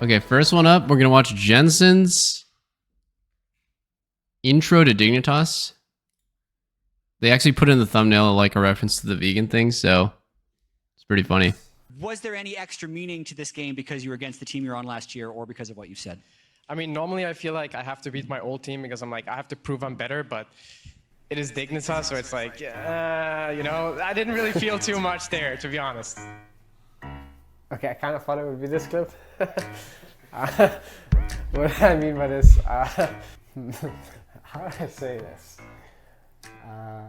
Okay, first one up, we're gonna watch Jensen's intro to Dignitas. They actually put in the thumbnail like a reference to the vegan thing, so it's pretty funny. Was there any extra meaning to this game because you were against the team you were on last year or because of what you said? I mean, normally I feel like I have to beat my old team because I'm like, I have to prove I'm better, but it is Dignitas, so it's like, you know, I didn't really feel too much there, to be honest. Okay, I kind of thought it would be this clip. What I mean by this, how do I say this? I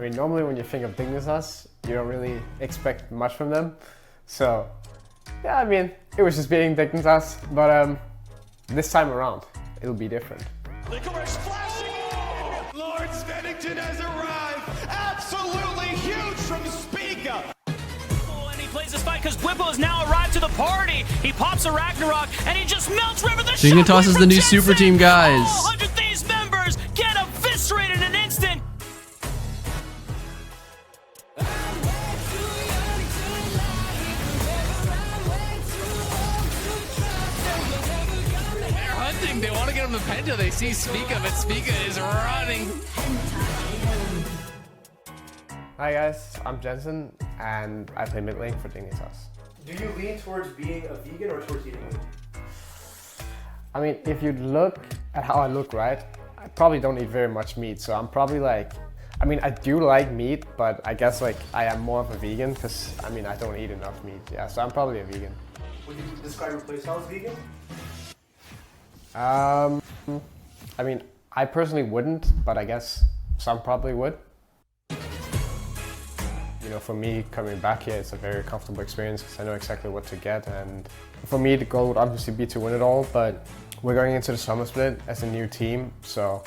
mean, normally when you think of Dignitas, you don't really expect much from them. So, yeah, I mean, it was just beating Dignitas, but this time around, it'll be different. Licorice flashing! Lord Bennington has arrived! Absolutely huge from Spiga! And he plays this fight because Whippo has now arrived to the party. He pops a Ragnarok and he just melts River the Dignitas is the new super team, guys. All 100 Thieves members get eviscerated in an instant. They want to get him the Penta. They see Spiga, but Spiga is running. Hi guys, I'm Jensen, and I play mid lane for Dignitas. Do you lean towards being a vegan or towards eating meat? I mean, if you look at how I look, right, I probably don't eat very much meat, so I'm probably like, I mean, I do like meat, but I guess like I am more of a vegan because, I mean, I don't eat enough meat, yeah, so I'm probably a vegan. Would you describe your playstyle as vegan? I mean, I personally wouldn't, but I guess some probably would. You know, for me, coming back here, it's a very comfortable experience because I know exactly what to get, and for me, the goal would obviously be to win it all, but we're going into the summer split as a new team, so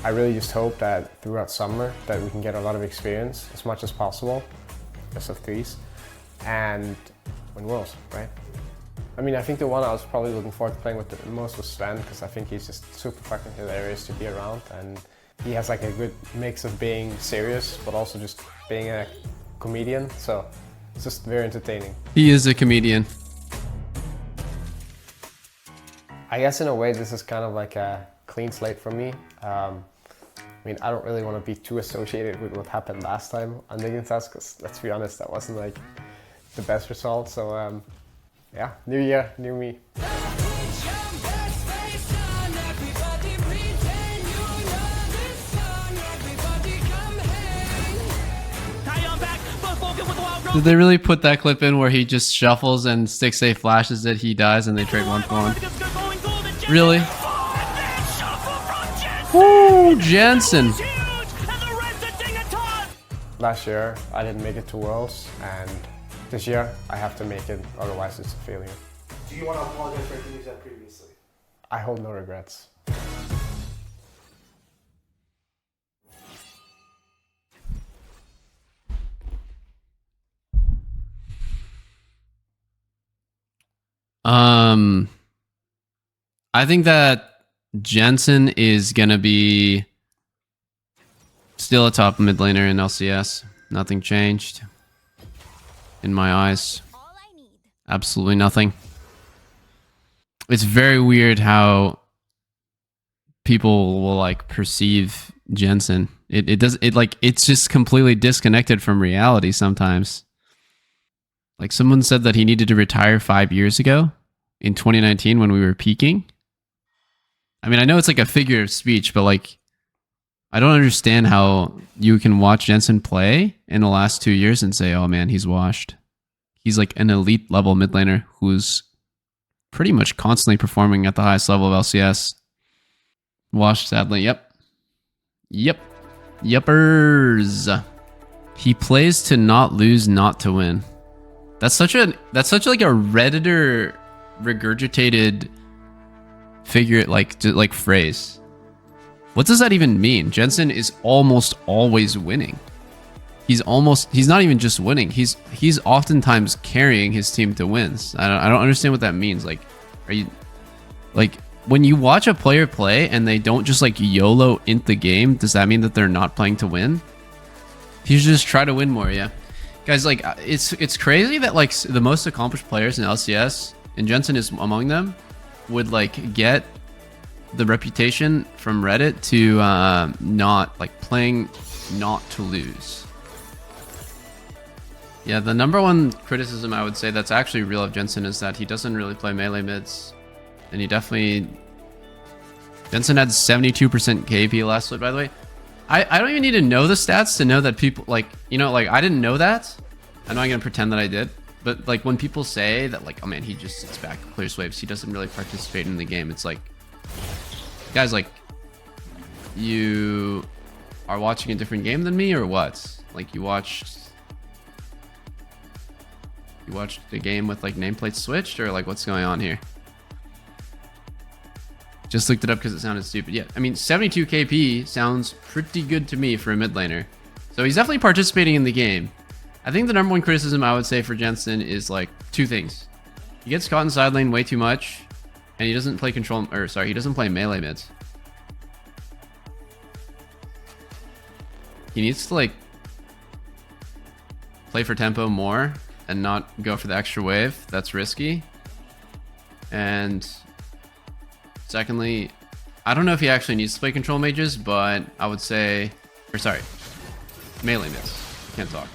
I really just hope that throughout summer that we can get a lot of experience as much as possible, best of threes, and win Worlds, right? I mean, I think the one I was probably looking forward to playing with the most was Sven, because I think he's just super fucking hilarious to be around, and he has like a good mix of being serious, but also just being a comedian, so it's just very entertaining. He is a comedian. I guess in a way this is kind of like a clean slate for me. I mean, I don't really want to be too associated with what happened last time on Dignitas, because let's be honest, that wasn't like the best result, so yeah, new year, new me. Did they really put that clip in where he just shuffles and Stick Safe flashes it, he dies, and they trade 1-for-1? Really? Woo, Jensen! Last year, I didn't make it to Worlds, and this year, I have to make it, otherwise it's a failure. Do you want to apologize for anything you said previously? I hold no regrets. I think that Jensen is gonna be still a top mid laner in LCS. Nothing changed in my eyes. Absolutely nothing. It's very weird how people will like perceive Jensen. It's just completely disconnected from reality sometimes. Like someone said that he needed to retire 5 years ago in 2019 when we were peaking. I mean, I know it's like a figure of speech, but like, I don't understand how you can watch Jensen play in the last 2 years and say, oh man, he's washed. He's like an elite level mid laner who's pretty much constantly performing at the highest level of LCS. Washed, sadly. Yep. Yuppers. He plays to not lose, not to win. That's such like a Redditor regurgitated figure, like phrase. What does that even mean? Jensen is almost always winning. He's not even just winning. He's oftentimes carrying his team to wins. I don't understand what that means. Like, are you like when you watch a player play and they don't just like YOLO int the game? Does that mean that they're not playing to win? You should just try to win more. Yeah, guys. Like it's crazy that like the most accomplished players in LCS and Jensen is among them, would like get the reputation from Reddit to not like playing not to lose. Yeah, the number one criticism I would say that's actually real of Jensen is that he doesn't really play melee mids, and he definitely. Jensen had 72% KP last split, by the way. I don't even need to know the stats to know that people like, you know, like I didn't know that. I'm not gonna pretend that I did. But like when people say that like, oh man, he just sits back, clears waves, he doesn't really participate in the game. It's like, guys, like, you are watching a different game than me or what? Like you watched the game with like nameplates switched, or like what's going on here? Just looked it up because it sounded stupid. Yeah, I mean 72 KP sounds pretty good to me for a mid laner. So he's definitely participating in the game. I think the number one criticism I would say for Jensen is like two things. He gets caught in side lane way too much, and he doesn't play he doesn't play melee mids. He needs to like play for tempo more and not go for the extra wave. That's risky. And secondly, I don't know if he actually needs to play control mages, but I would say, melee mids. Can't talk.